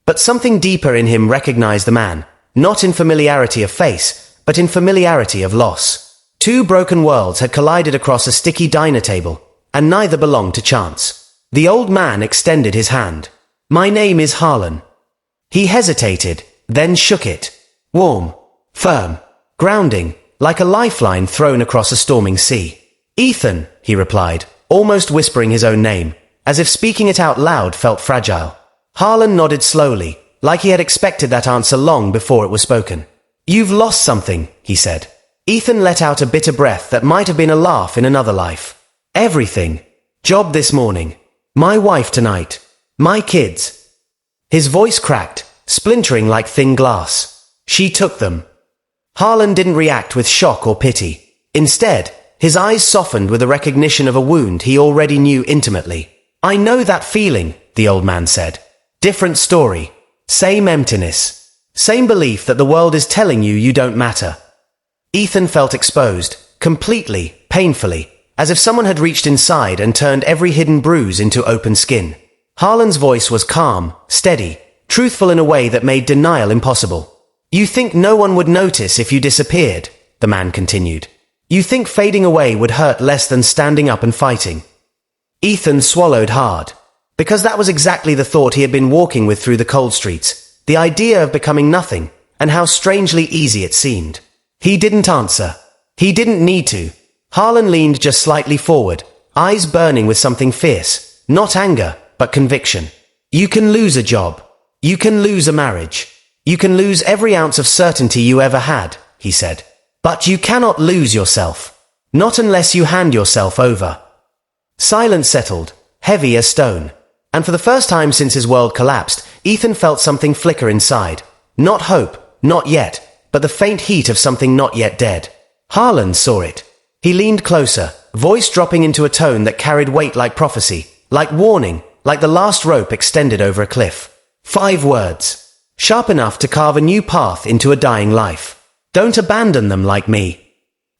But something deeper in him recognized the man, not in familiarity of face, but in familiarity of loss. Two broken worlds had collided across a sticky diner table, and neither belonged to chance. The old man extended his hand. "My name is Harlan." He hesitated, then shook it. Warm, firm, grounding, like a lifeline thrown across a storming sea. "Ethan," he replied, almost whispering his own name, as if speaking it out loud felt fragile. Harlan nodded slowly, like he had expected that answer long before it was spoken. "You've lost something," he said. Ethan let out a bitter breath that might have been a laugh in another life. "Everything. Job this morning. My wife tonight. My kids." His voice cracked, splintering like thin glass. "She took them." Harlan didn't react with shock or pity. Instead, his eyes softened with a recognition of a wound he already knew intimately. "I know that feeling," the old man said. "Different story. Same emptiness. Same belief that the world is telling you you don't matter." Ethan felt exposed, completely, painfully, as if someone had reached inside and turned every hidden bruise into open skin. Harlan's voice was calm, steady, truthful in a way that made denial impossible. "You think no one would notice if you disappeared," the man continued. "You think fading away would hurt less than standing up and fighting." Ethan swallowed hard, because that was exactly the thought he had been walking with through the cold streets, the idea of becoming nothing, and how strangely easy it seemed. He didn't answer. He didn't need to. Harlan leaned just slightly forward, eyes burning with something fierce, not anger, but conviction. "You can lose a job. You can lose a marriage. You can lose every ounce of certainty you ever had," he said. "But you cannot lose yourself. Not unless you hand yourself over." Silence settled, heavy as stone. And for the first time since his world collapsed, Ethan felt something flicker inside. Not hope, not yet, but the faint heat of something not yet dead. Harlan saw it. He leaned closer, voice dropping into a tone that carried weight like prophecy, like warning, like the last rope extended over a cliff. 5 words. Sharp enough to carve a new path into a dying life. "Don't abandon them like me."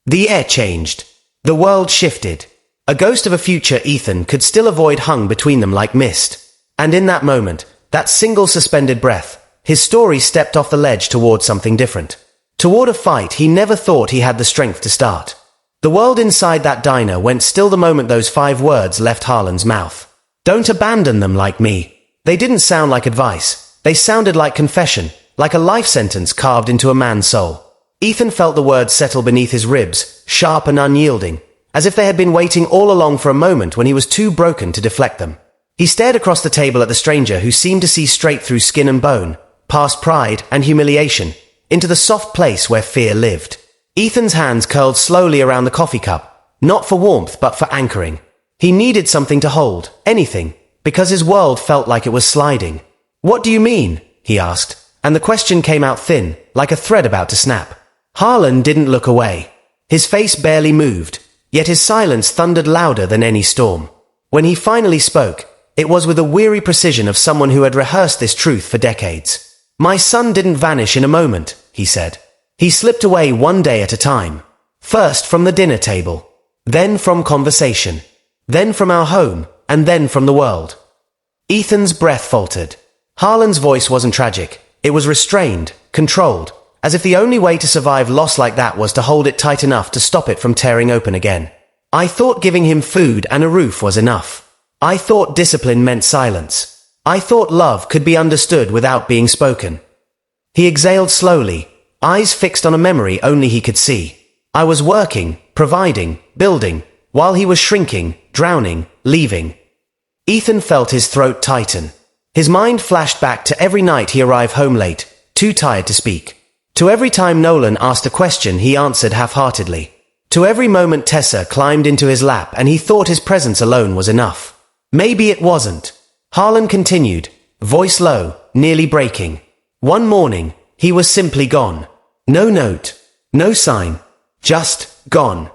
The air changed. The world shifted. A ghost of a future Ethan could still avoid hung between them like mist. And in that moment, that single suspended breath, his story stepped off the ledge toward something different. Toward a fight he never thought he had the strength to start. The world inside that diner went still the moment those 5 words left Harlan's mouth. "Don't abandon them like me." They didn't sound like advice. They sounded like confession, like a life sentence carved into a man's soul. Ethan felt the words settle beneath his ribs, sharp and unyielding, as if they had been waiting all along for a moment when he was too broken to deflect them. He stared across the table at the stranger who seemed to see straight through skin and bone, past pride and humiliation, into the soft place where fear lived. Ethan's hands curled slowly around the coffee cup, not for warmth but for anchoring. He needed something to hold, anything, because his world felt like it was sliding. "What do you mean?" he asked, and the question came out thin, like a thread about to snap. Harlan didn't look away. His face barely moved, yet his silence thundered louder than any storm. When he finally spoke, it was with a weary precision of someone who had rehearsed this truth for decades. "My son didn't vanish in a moment," he said. "He slipped away one day at a time. First from the dinner table, then from conversation, then from our home, and then from the world." Ethan's breath faltered. Harlan's voice wasn't tragic. It was restrained, controlled, as if the only way to survive loss like that was to hold it tight enough to stop it from tearing open again. "I thought giving him food and a roof was enough. I thought discipline meant silence. I thought love could be understood without being spoken." He exhaled slowly, eyes fixed on a memory only he could see. "I was working, providing, building, while he was shrinking, drowning, leaving." Ethan felt his throat tighten. His mind flashed back to every night he arrived home late, too tired to speak. To every time Nolan asked a question he answered half-heartedly. To every moment Tessa climbed into his lap and he thought his presence alone was enough. Maybe it wasn't. Harlan continued, voice low, nearly breaking. One morning, he was simply gone. No note, no sign, just gone.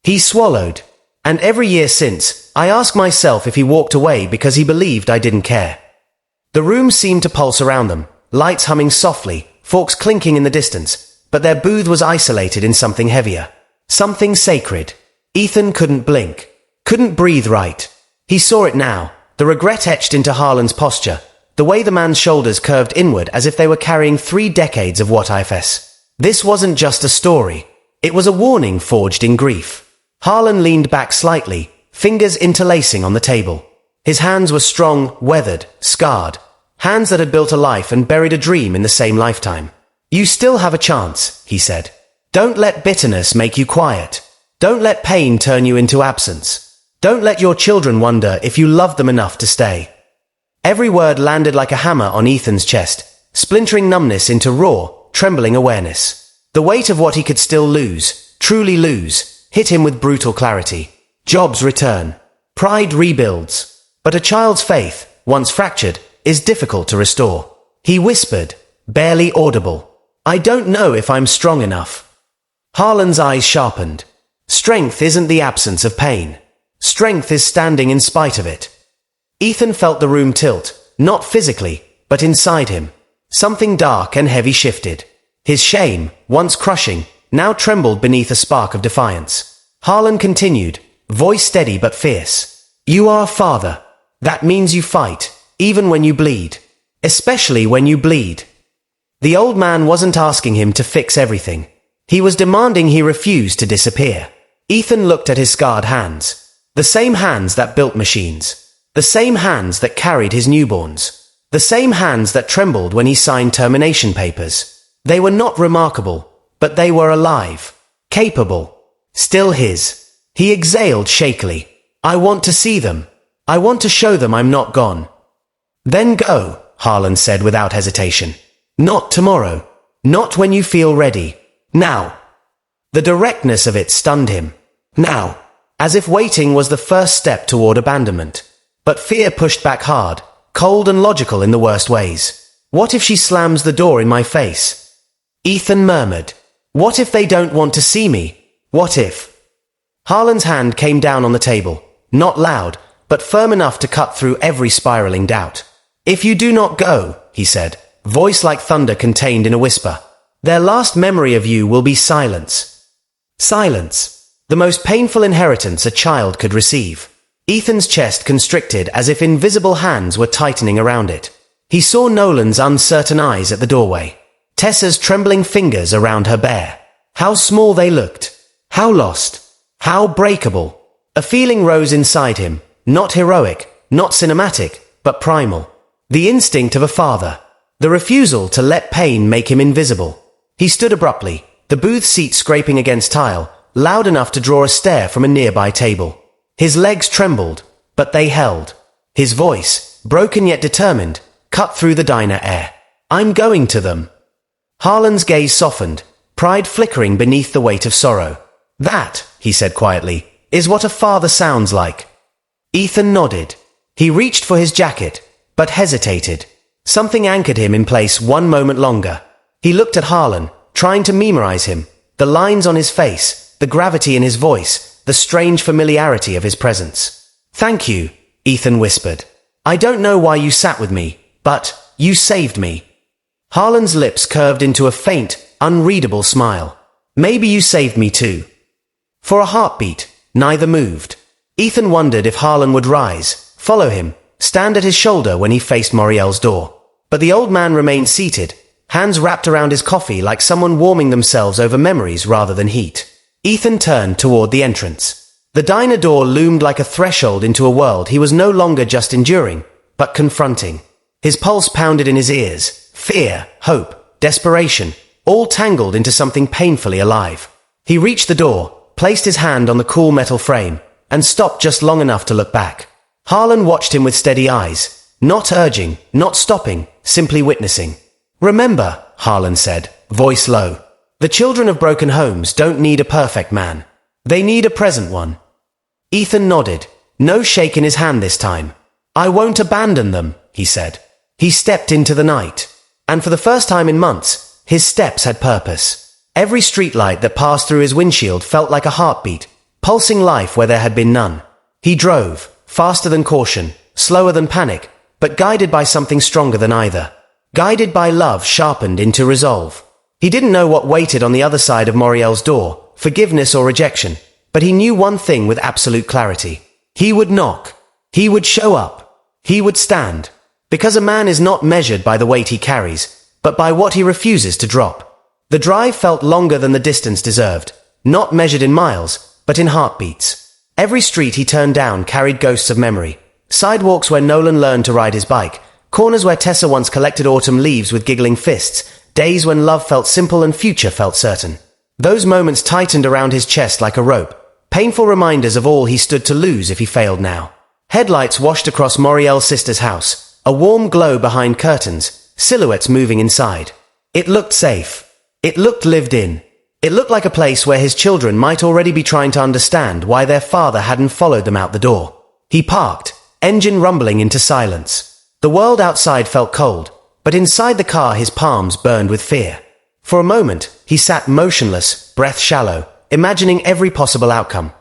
He swallowed. And every year since, I ask myself if he walked away because he believed I didn't care. The room seemed to pulse around them, lights humming softly, forks clinking in the distance, but their booth was isolated in something heavier. Something sacred. Ethan couldn't blink, couldn't breathe right. He saw it now, the regret etched into Harlan's posture, the way the man's shoulders curved inward as if they were carrying 3 decades of what ifs. This wasn't just a story. It was a warning forged in grief. Harlan leaned back slightly, fingers interlacing on the table. His hands were strong, weathered, scarred. Hands that had built a life and buried a dream in the same lifetime. You still have a chance, he said. Don't let bitterness make you quiet. Don't let pain turn you into absence. Don't let your children wonder if you love them enough to stay. Every word landed like a hammer on Ethan's chest, splintering numbness into raw, trembling awareness. The weight of what he could still lose, truly lose, hit him with brutal clarity. Jobs return. Pride rebuilds. But a child's faith, once fractured, is difficult to restore. He whispered, barely audible, I don't know if I'm strong enough. Harlan's eyes sharpened. Strength isn't the absence of pain. Strength is standing in spite of it. Ethan felt the room tilt, not physically, but inside him. Something dark and heavy shifted. His shame, once crushing, now trembled beneath a spark of defiance. Harlan continued, voice steady but fierce. You are a father. That means you fight, even when you bleed. Especially when you bleed. The old man wasn't asking him to fix everything. He was demanding he refuse to disappear. Ethan looked at his scarred hands. The same hands that built machines. The same hands that carried his newborns. The same hands that trembled when he signed termination papers. They were not remarkable, but they were alive. Capable. Still his. He exhaled shakily. I want to see them. I want to show them I'm not gone. Then go, Harlan said without hesitation. Not tomorrow. Not when you feel ready. Now. The directness of it stunned him. Now. As if waiting was the first step toward abandonment. But fear pushed back hard, cold and logical in the worst ways. What if she slams the door in my face? Ethan murmured. What if they don't want to see me? What if? Harlan's hand came down on the table, not loud, but firm enough to cut through every spiraling doubt. If you do not go, he said, voice like thunder contained in a whisper, their last memory of you will be silence. Silence. The most painful inheritance a child could receive. Ethan's chest constricted as if invisible hands were tightening around it. He saw Nolan's uncertain eyes at the doorway. Tessa's trembling fingers around her bear. How small they looked. How lost. How breakable. A feeling rose inside him, not heroic, not cinematic, but primal. The instinct of a father. The refusal to let pain make him invisible. He stood abruptly, the booth seat scraping against tile, loud enough to draw a stare from a nearby table. His legs trembled, but they held. His voice, broken yet determined, cut through the diner air. I'm going to them. Harlan's gaze softened, pride flickering beneath the weight of sorrow. That, he said quietly, is what a father sounds like. Ethan nodded. He reached for his jacket, but hesitated. Something anchored him in place one moment longer. He looked at Harlan, trying to memorize him, the lines on his face, the gravity in his voice, the strange familiarity of his presence. Thank you, Ethan whispered. I don't know why you sat with me, but you saved me. Harlan's lips curved into a faint, unreadable smile. Maybe you saved me too. For a heartbeat, neither moved. Ethan wondered if Harlan would rise, follow him, stand at his shoulder when he faced Moriel's door. But the old man remained seated, hands wrapped around his coffee like someone warming themselves over memories rather than heat. Ethan turned toward the entrance. The diner door loomed like a threshold into a world he was no longer just enduring, but confronting. His pulse pounded in his ears, fear, hope, desperation, all tangled into something painfully alive. He reached the door, placed his hand on the cool metal frame, and stopped just long enough to look back. Harlan watched him with steady eyes, not urging, not stopping, simply witnessing. Remember, Harlan said, voice low. The children of broken homes don't need a perfect man. They need a present one. Ethan nodded, no shake in his hand this time. I won't abandon them, he said. He stepped into the night. And for the first time in months, his steps had purpose. Every streetlight that passed through his windshield felt like a heartbeat, pulsing life where there had been none. He drove, faster than caution, slower than panic, but guided by something stronger than either. Guided by love sharpened into resolve. He didn't know what waited on the other side of Moriel's door, forgiveness or rejection, but he knew one thing with absolute clarity. He would knock. He would show up. He would stand. Because a man is not measured by the weight he carries, but by what he refuses to drop. The drive felt longer than the distance deserved, not measured in miles, but in heartbeats. Every street he turned down carried ghosts of memory. Sidewalks where Nolan learned to ride his bike, corners where Tessa once collected autumn leaves with giggling fists, days when love felt simple and future felt certain. Those moments tightened around his chest like a rope, painful reminders of all he stood to lose if he failed now. Headlights washed across Moriel's sister's house, a warm glow behind curtains, silhouettes moving inside. It looked safe. It looked lived in. It looked like a place where his children might already be trying to understand why their father hadn't followed them out the door. He parked, engine rumbling into silence. The world outside felt cold, but inside the car his palms burned with fear. For a moment, he sat motionless, breath shallow, imagining every possible outcome.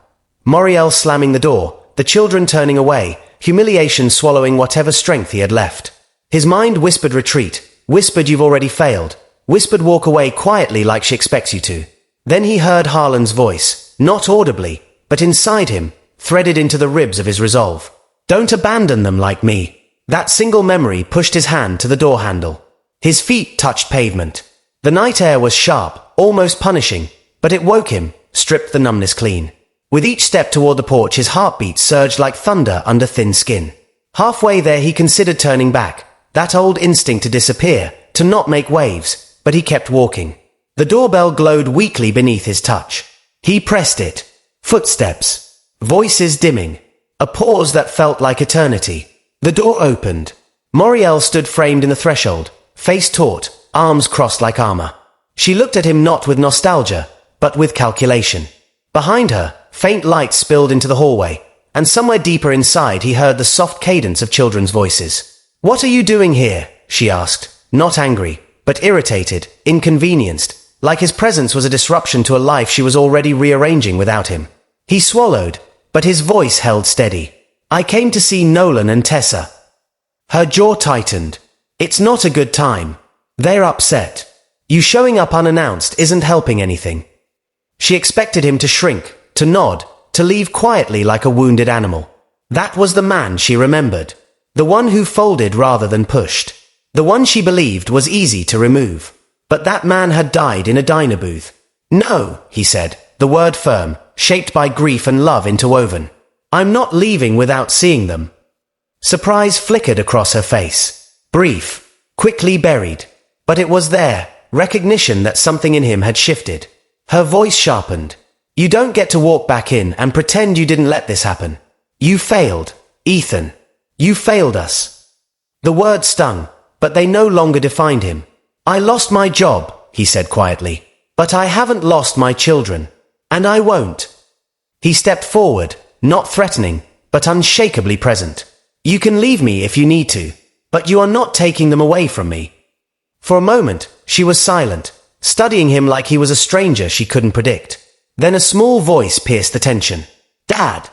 Moriel slamming the door, the children turning away, humiliation swallowing whatever strength he had left. His mind whispered retreat, whispered you've already failed, whispered walk away quietly like she expects you to. Then he heard Harlan's voice, not audibly, but inside him, threaded into the ribs of his resolve. Don't abandon them like me. That single memory pushed his hand to the door handle. His feet touched pavement. The night air was sharp, almost punishing, but it woke him, stripped the numbness clean. With each step toward the porch his heartbeat surged like thunder under thin skin. Halfway there he considered turning back, that old instinct to disappear, to not make waves, but he kept walking. The doorbell glowed weakly beneath his touch. He pressed it. Footsteps. Voices dimming. A pause that felt like eternity. The door opened. Moriel stood framed in the threshold, face taut, arms crossed like armor. She looked at him not with nostalgia, but with calculation. Behind her, faint light spilled into the hallway, and somewhere deeper inside he heard the soft cadence of children's voices. What are you doing here? She asked, not angry, but irritated, inconvenienced, like his presence was a disruption to a life she was already rearranging without him. He swallowed, but his voice held steady. I came to see Nolan and Tessa. Her jaw tightened. It's not a good time. They're upset. You showing up unannounced isn't helping anything. She expected him to shrink, to nod, to leave quietly like a wounded animal. That was the man she remembered. The one who folded rather than pushed. The one she believed was easy to remove. But that man had died in a diner booth. No, he said, the word firm, shaped by grief and love interwoven. I'm not leaving without seeing them. Surprise flickered across her face. Brief, quickly buried. But it was there, recognition that something in him had shifted. Her voice sharpened. You don't get to walk back in and pretend you didn't let this happen. You failed, Ethan. You failed us. The words stung, but they no longer defined him. I lost my job, he said quietly. But I haven't lost my children. And I won't. He stepped forward, not threatening, but unshakably present. You can leave me if you need to, but you are not taking them away from me. For a moment, she was silent, studying him like he was a stranger she couldn't predict. Then a small voice pierced the tension. Dad!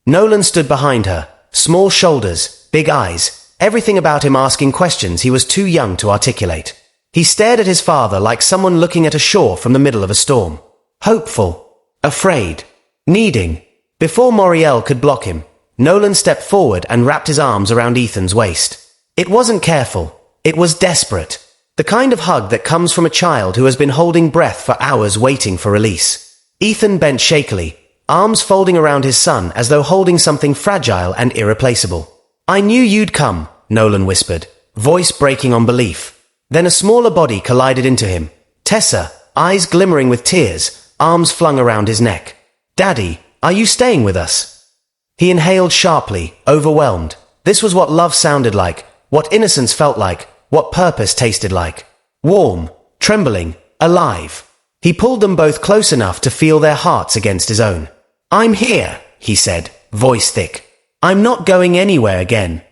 Nolan stood behind her, small shoulders, big eyes, everything about him asking questions he was too young to articulate. He stared at his father like someone looking at a shore from the middle of a storm. Hopeful, afraid, needing. Before Moriel could block him, Nolan stepped forward and wrapped his arms around Ethan's waist. It wasn't careful. It was desperate. The kind of hug that comes from a child who has been holding breath for hours waiting for release. Ethan bent shakily, arms folding around his son as though holding something fragile and irreplaceable. I knew you'd come, Nolan whispered, voice breaking on belief. Then a smaller body collided into him. Tessa, eyes glimmering with tears, arms flung around his neck. Daddy, are you staying with us? He inhaled sharply, overwhelmed. This was what love sounded like, what innocence felt like, what purpose tasted like. Warm, trembling, alive. He pulled them both close enough to feel their hearts against his own. I'm here, he said, voice thick. I'm not going anywhere again.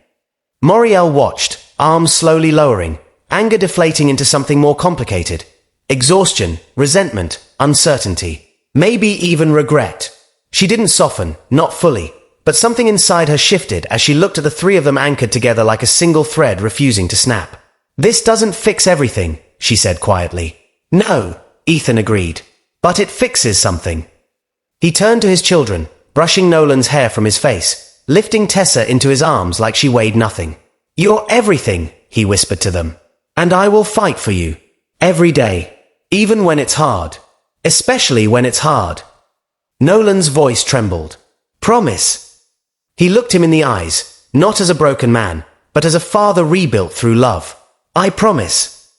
Moriel watched, arms slowly lowering, anger deflating into something more complicated. Exhaustion, resentment, uncertainty, maybe even regret. She didn't soften, not fully, but something inside her shifted as she looked at the three of them anchored together like a single thread refusing to snap. This doesn't fix everything, she said quietly. No, Ethan agreed, but it fixes something. He turned to his children, brushing Nolan's hair from his face, lifting Tessa into his arms like she weighed nothing. You're everything, he whispered to them. And I will fight for you. Every day. Even when it's hard. Especially when it's hard. Nolan's voice trembled. Promise. He looked him in the eyes, not as a broken man, but as a father rebuilt through love. I promise.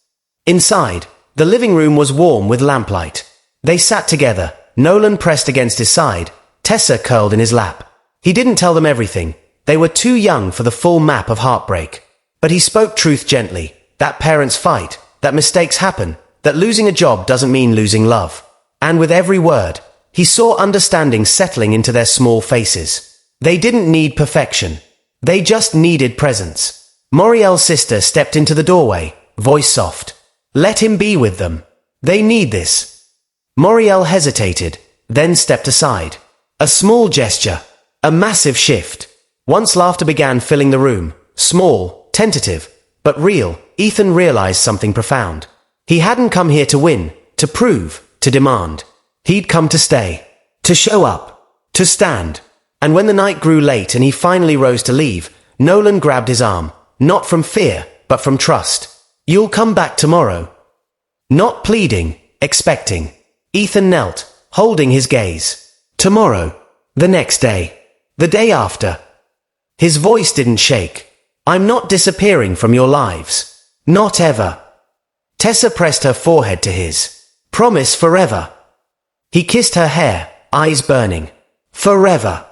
Inside, the living room was warm with lamplight. They sat together, Nolan pressed against his side, Tessa curled in his lap. He didn't tell them everything. They were too young for the full map of heartbreak. But he spoke truth gently, that parents fight, that mistakes happen, that losing a job doesn't mean losing love. And with every word, he saw understanding settling into their small faces. They didn't need perfection. They just needed presence. Moriel's sister stepped into the doorway, voice soft. Let him be with them. They need this. Moriel hesitated, then stepped aside. A small gesture. A massive shift. Once laughter began filling the room, small, tentative, but real, Ethan realized something profound. He hadn't come here to win, to prove, to demand. He'd come to stay, to show up, to stand. And when the night grew late and he finally rose to leave, Nolan grabbed his arm, not from fear, but from trust. You'll come back tomorrow. Not pleading, expecting. Ethan knelt, holding his gaze. Tomorrow. The next day. The day after. His voice didn't shake. I'm not disappearing from your lives. Not ever. Tessa pressed her forehead to his. Promise forever. He kissed her hair, eyes burning. Forever.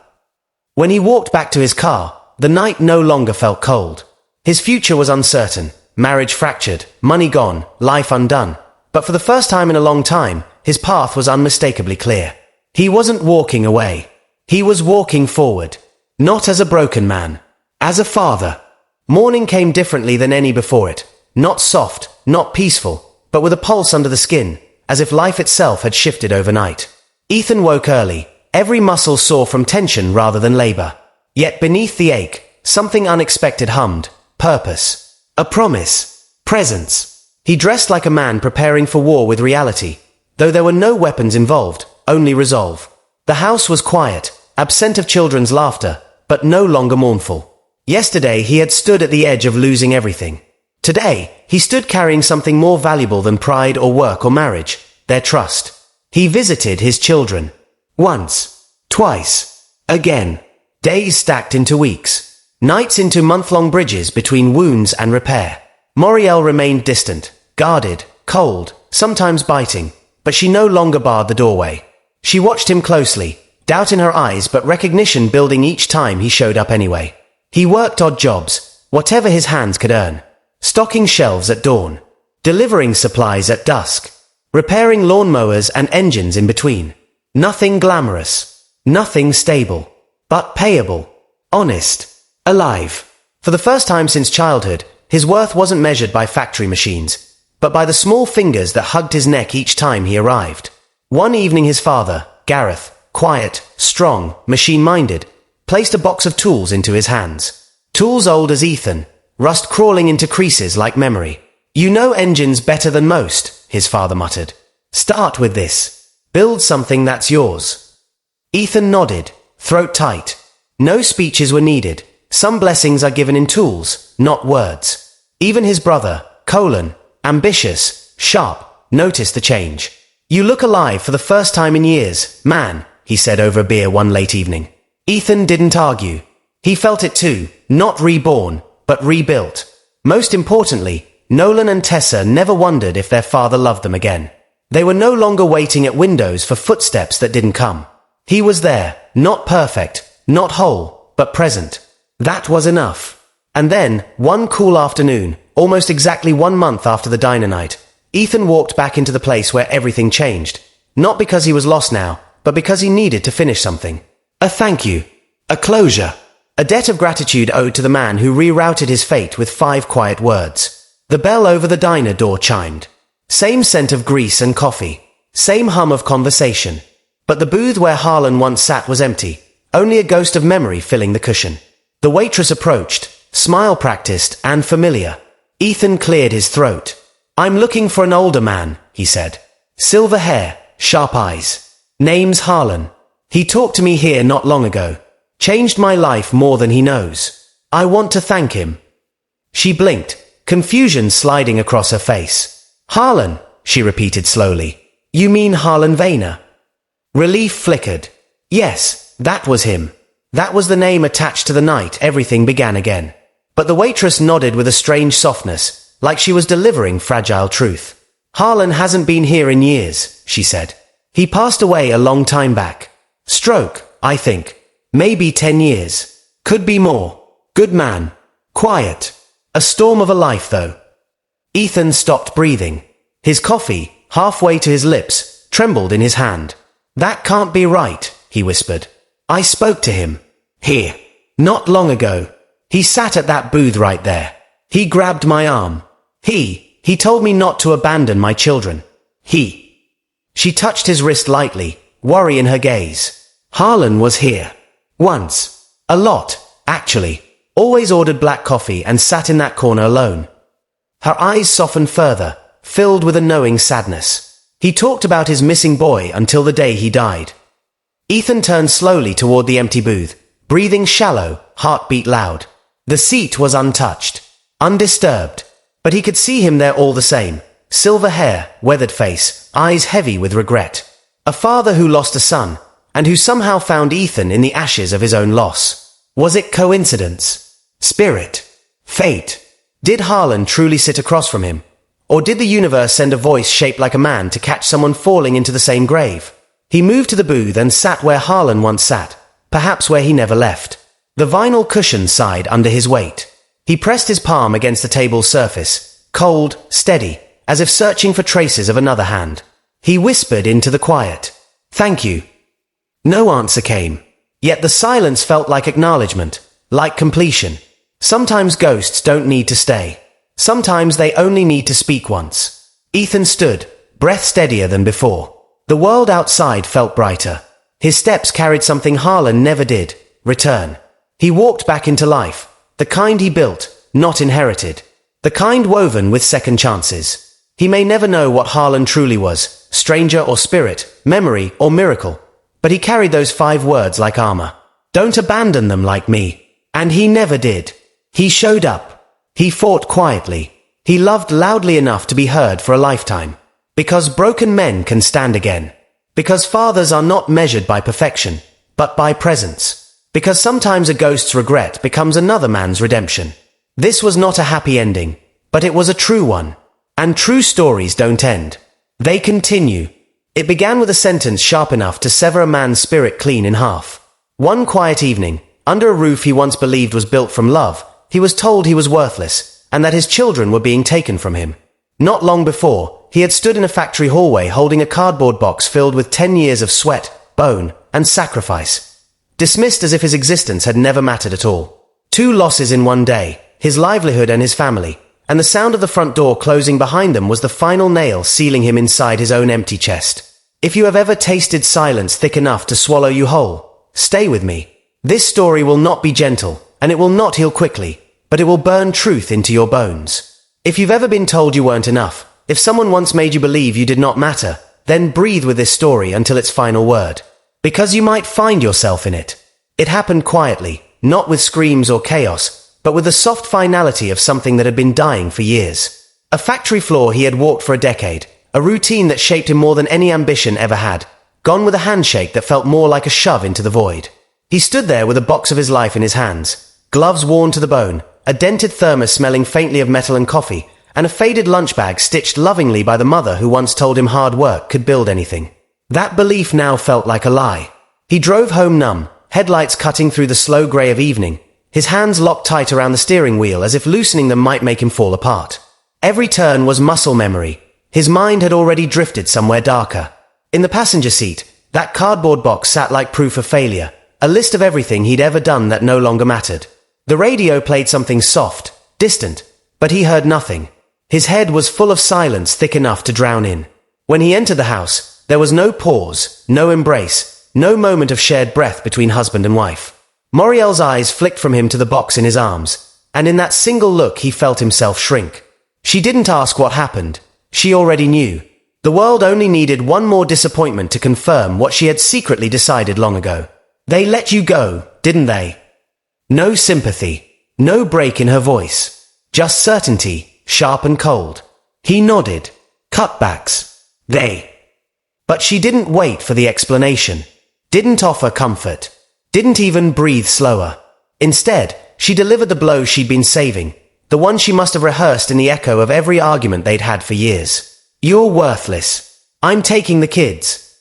When he walked back to his car, the night no longer felt cold. His future was uncertain, marriage fractured, money gone, life undone. But for the first time in a long time, his path was unmistakably clear. He wasn't walking away. He was walking forward. Not as a broken man. As a father. Morning came differently than any before it. Not soft, not peaceful, but with a pulse under the skin, as if life itself had shifted overnight. Ethan woke early, every muscle sore from tension rather than labor. Yet beneath the ache, something unexpected hummed. Purpose. A promise. Presence. He dressed like a man preparing for war with reality, though there were no weapons involved, only resolve. The house was quiet, absent of children's laughter, but no longer mournful. Yesterday he had stood at the edge of losing everything. Today, he stood carrying something more valuable than pride or work or marriage, their trust. He visited his children. Once. Twice. Again. Days stacked into weeks. Nights into month-long bridges between wounds and repair. Moriel remained distant, guarded, cold, sometimes biting, but she no longer barred the doorway. She watched him closely, doubt in her eyes but recognition building each time he showed up anyway. He worked odd jobs, whatever his hands could earn. Stocking shelves at dawn. Delivering supplies at dusk. Repairing lawnmowers and engines in between. Nothing glamorous. Nothing stable. But payable. Honest. Alive. For the first time since childhood, his worth wasn't measured by factory machines, but by the small fingers that hugged his neck each time he arrived. One evening his father, Gareth, quiet, strong, machine-minded, placed a box of tools into his hands. Tools old as Ethan, rust crawling into creases like memory. You know engines better than most, his father muttered. Start with this. Build something that's yours. Ethan nodded, throat tight. No speeches were needed. Some blessings are given in tools, not words. Even his brother, Colin, ambitious, sharp, noticed the change. You look alive for the first time in years, man, he said over beer one late evening. Ethan didn't argue. He felt it too, not reborn, but rebuilt. Most importantly, Nolan and Tessa never wondered if their father loved them again. They were no longer waiting at windows for footsteps that didn't come. He was there, not perfect, not whole, but present. That was enough. And then, one cool afternoon, almost exactly 1 month after the diner night, Ethan walked back into the place where everything changed. Not because he was lost now, but because he needed to finish something. A thank you. A closure. A debt of gratitude owed to the man who rerouted his fate with 5 quiet words. The bell over the diner door chimed. Same scent of grease and coffee. Same hum of conversation. But the booth where Harlan once sat was empty, only a ghost of memory filling the cushion. The waitress approached, smile practiced and familiar. Ethan cleared his throat. I'm looking for an older man, he said. Silver hair, sharp eyes. Name's Harlan. He talked to me here not long ago. Changed my life more than he knows. I want to thank him. She blinked, confusion sliding across her face. Harlan, she repeated slowly. You mean Harlan Vayner? Relief flickered. Yes, that was him. That was the name attached to the night everything began again. But the waitress nodded with a strange softness, like she was delivering fragile truth. Harlan hasn't been here in years, she said. He passed away a long time back. Stroke, I think. Maybe 10 years. Could be more. Good man. Quiet. A storm of a life, though. Ethan stopped breathing. His coffee, halfway to his lips, trembled in his hand. That can't be right, he whispered. I spoke to him. Here. Not long ago. He sat at that booth right there. He grabbed my arm. He told me not to abandon my children. She touched his wrist lightly, worry in her gaze. Harlan was here. Once. A lot, actually. Always ordered black coffee and sat in that corner alone. Her eyes softened further, filled with a knowing sadness. He talked about his missing boy until the day he died. Ethan turned slowly toward the empty booth, breathing shallow, heartbeat loud. The seat was untouched, undisturbed, but he could see him there all the same. Silver hair, weathered face, eyes heavy with regret. A father who lost a son, and who somehow found Ethan in the ashes of his own loss. Was it coincidence? Spirit? Fate? Did Harlan truly sit across from him? Or did the universe send a voice shaped like a man to catch someone falling into the same grave? He moved to the booth and sat where Harlan once sat, perhaps where he never left. The vinyl cushion sighed under his weight. He pressed his palm against the table's surface, cold, steady, as if searching for traces of another hand. He whispered into the quiet. Thank you. No answer came. Yet the silence felt like acknowledgement, like completion. Sometimes ghosts don't need to stay. Sometimes they only need to speak once. Ethan stood, breath steadier than before. The world outside felt brighter. His steps carried something Harlan never did, return. He walked back into life, the kind he built, not inherited. The kind woven with second chances. He may never know what Harlan truly was, stranger or spirit, memory or miracle. But he carried those 5 words like armor. Don't abandon them like me. And he never did. He showed up. He fought quietly. He loved loudly enough to be heard for a lifetime. Because broken men can stand again. Because fathers are not measured by perfection, but by presence. Because sometimes a ghost's regret becomes another man's redemption. This was not a happy ending, but it was a true one. And true stories don't end. They continue. It began with a sentence sharp enough to sever a man's spirit clean in half. One quiet evening, under a roof he once believed was built from love, he was told he was worthless, and that his children were being taken from him. Not long before, he had stood in a factory hallway holding a cardboard box filled with 10 years of sweat, bone, and sacrifice. Dismissed as if his existence had never mattered at all. 2 losses in one day, his livelihood and his family, and the sound of the front door closing behind them was the final nail sealing him inside his own empty chest. If you have ever tasted silence thick enough to swallow you whole, stay with me. This story will not be gentle, and it will not heal quickly, but it will burn truth into your bones. If you've ever been told you weren't enough, if someone once made you believe you did not matter, then breathe with this story until its final word. Because you might find yourself in it. It happened quietly, not with screams or chaos, but with the soft finality of something that had been dying for years. A factory floor he had walked for a decade, a routine that shaped him more than any ambition ever had, gone with a handshake that felt more like a shove into the void. He stood there with a box of his life in his hands, gloves worn to the bone, a dented thermos smelling faintly of metal and coffee, and a faded lunch bag stitched lovingly by the mother who once told him hard work could build anything. That belief now felt like a lie. He drove home numb, headlights cutting through the slow grey of evening, his hands locked tight around the steering wheel as if loosening them might make him fall apart. Every turn was muscle memory. His mind had already drifted somewhere darker. In the passenger seat, that cardboard box sat like proof of failure, a list of everything he'd ever done that no longer mattered. The radio played something soft, distant, but he heard nothing. His head was full of silence thick enough to drown in. When he entered the house, there was no pause, no embrace, no moment of shared breath between husband and wife. Moriel's eyes flicked from him to the box in his arms, and in that single look he felt himself shrink. She didn't ask what happened. She already knew. The world only needed one more disappointment to confirm what she had secretly decided long ago. They let you go, didn't they? No sympathy. No break in her voice. Just certainty, sharp and cold. He nodded. Cutbacks. But she didn't wait for the explanation. Didn't offer comfort. Didn't even breathe slower. Instead, she delivered the blow she'd been saving, the one she must have rehearsed in the echo of every argument they'd had for years. You're worthless. I'm taking the kids.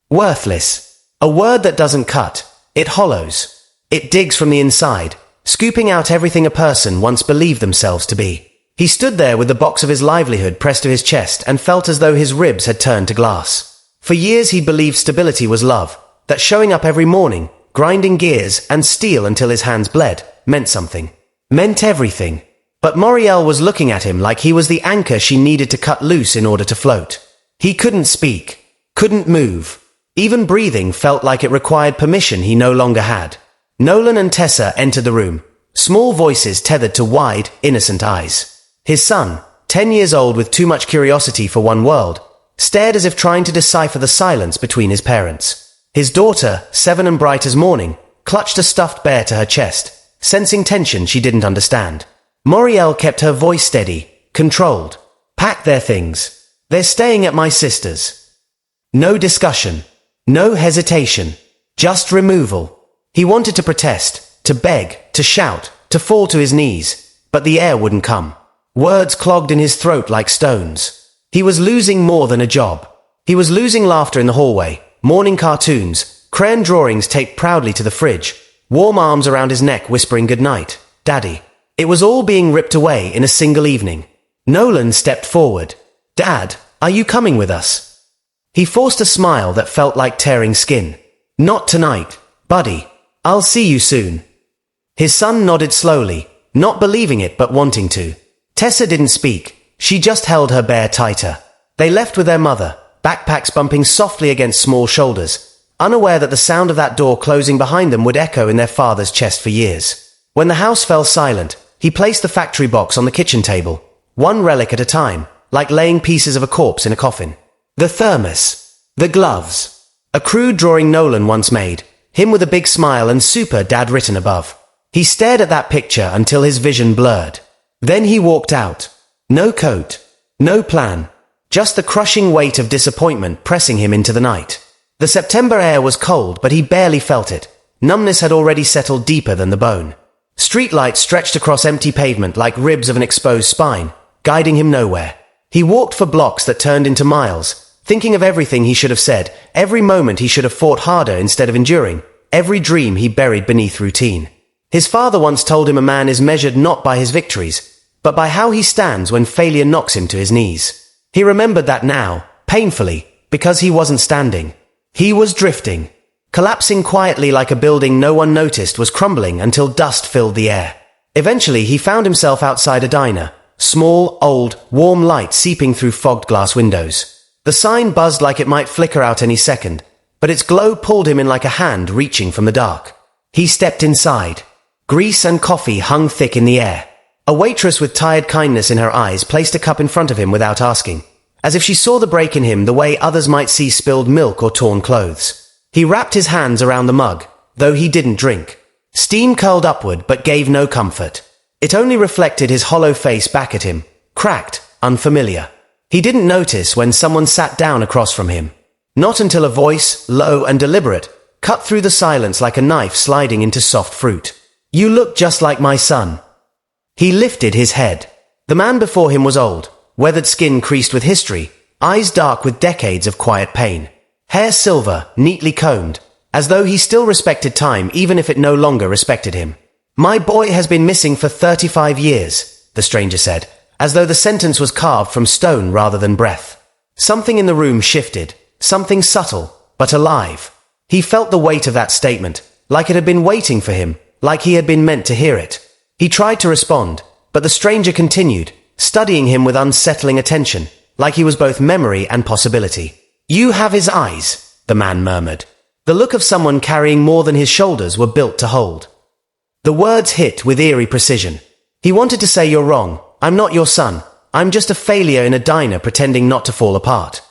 Worthless. A word that doesn't cut. It hollows. It digs from the inside, scooping out everything a person once believed themselves to be. He stood there with the box of his livelihood pressed to his chest and felt as though his ribs had turned to glass. For years he believed stability was love, that showing up every morning, grinding gears and steel until his hands bled, meant something. Meant everything. But Moriel was looking at him like he was the anchor she needed to cut loose in order to float. He couldn't speak. Couldn't move. Even breathing felt like it required permission he no longer had. Nolan and Tessa entered the room, small voices tethered to wide, innocent eyes. His son, 10 years old with too much curiosity for one world, stared as if trying to decipher the silence between his parents. His daughter, 7 and bright as morning, clutched a stuffed bear to her chest, sensing tension she didn't understand. Moriel kept her voice steady, controlled. Pack their things. They're staying at my sister's. No discussion. No hesitation. Just removal. He wanted to protest, to beg, to shout, to fall to his knees, but the air wouldn't come. Words clogged in his throat like stones. He was losing more than a job. He was losing laughter in the hallway, morning cartoons, crayon drawings taped proudly to the fridge, warm arms around his neck whispering goodnight, Daddy. It was all being ripped away in a single evening. Nolan stepped forward. Dad, are you coming with us? He forced a smile that felt like tearing skin. Not tonight, buddy. I'll see you soon. His son nodded slowly, not believing it but wanting to. Tessa didn't speak. She just held her bear tighter. They left with their mother, backpacks bumping softly against small shoulders, unaware that the sound of that door closing behind them would echo in their father's chest for years. When the house fell silent, he placed the factory box on the kitchen table, one relic at a time, like laying pieces of a corpse in a coffin. The thermos. The gloves. A crude drawing Nolan once made, him with a big smile and super dad written above. He stared at that picture until his vision blurred. Then he walked out. No coat. No plan. Just the crushing weight of disappointment pressing him into the night. The September air was cold, but he barely felt it. Numbness had already settled deeper than the bone. Streetlights stretched across empty pavement like ribs of an exposed spine, guiding him nowhere. He walked for blocks that turned into miles, thinking of everything he should have said, every moment he should have fought harder instead of enduring, every dream he buried beneath routine. His father once told him a man is measured not by his victories, but by how he stands when failure knocks him to his knees. He remembered that now, painfully, because he wasn't standing. He was drifting. Collapsing quietly like a building no one noticed was crumbling until dust filled the air. Eventually he found himself outside a diner, small, old, warm light seeping through fogged glass windows. The sign buzzed like it might flicker out any second, but its glow pulled him in like a hand reaching from the dark. He stepped inside. Grease and coffee hung thick in the air. A waitress with tired kindness in her eyes placed a cup in front of him without asking, as if she saw the break in him the way others might see spilled milk or torn clothes. He wrapped his hands around the mug, though he didn't drink. Steam curled upward but gave no comfort. It only reflected his hollow face back at him, cracked, unfamiliar. He didn't notice when someone sat down across from him. Not until a voice, low and deliberate, cut through the silence like a knife sliding into soft fruit. You look just like my son. He lifted his head. The man before him was old, weathered skin creased with history, eyes dark with decades of quiet pain. Hair silver, neatly combed, as though he still respected time even if it no longer respected him. My boy has been missing for 35 years, the stranger said, as though the sentence was carved from stone rather than breath. Something in the room shifted, something subtle, but alive. He felt the weight of that statement, like it had been waiting for him, like he had been meant to hear it. He tried to respond, but the stranger continued, studying him with unsettling attention, like he was both memory and possibility. You have his eyes, the man murmured. The look of someone carrying more than his shoulders were built to hold. The words hit with eerie precision. He wanted to say you're wrong, I'm not your son, I'm just a failure in a diner pretending not to fall apart.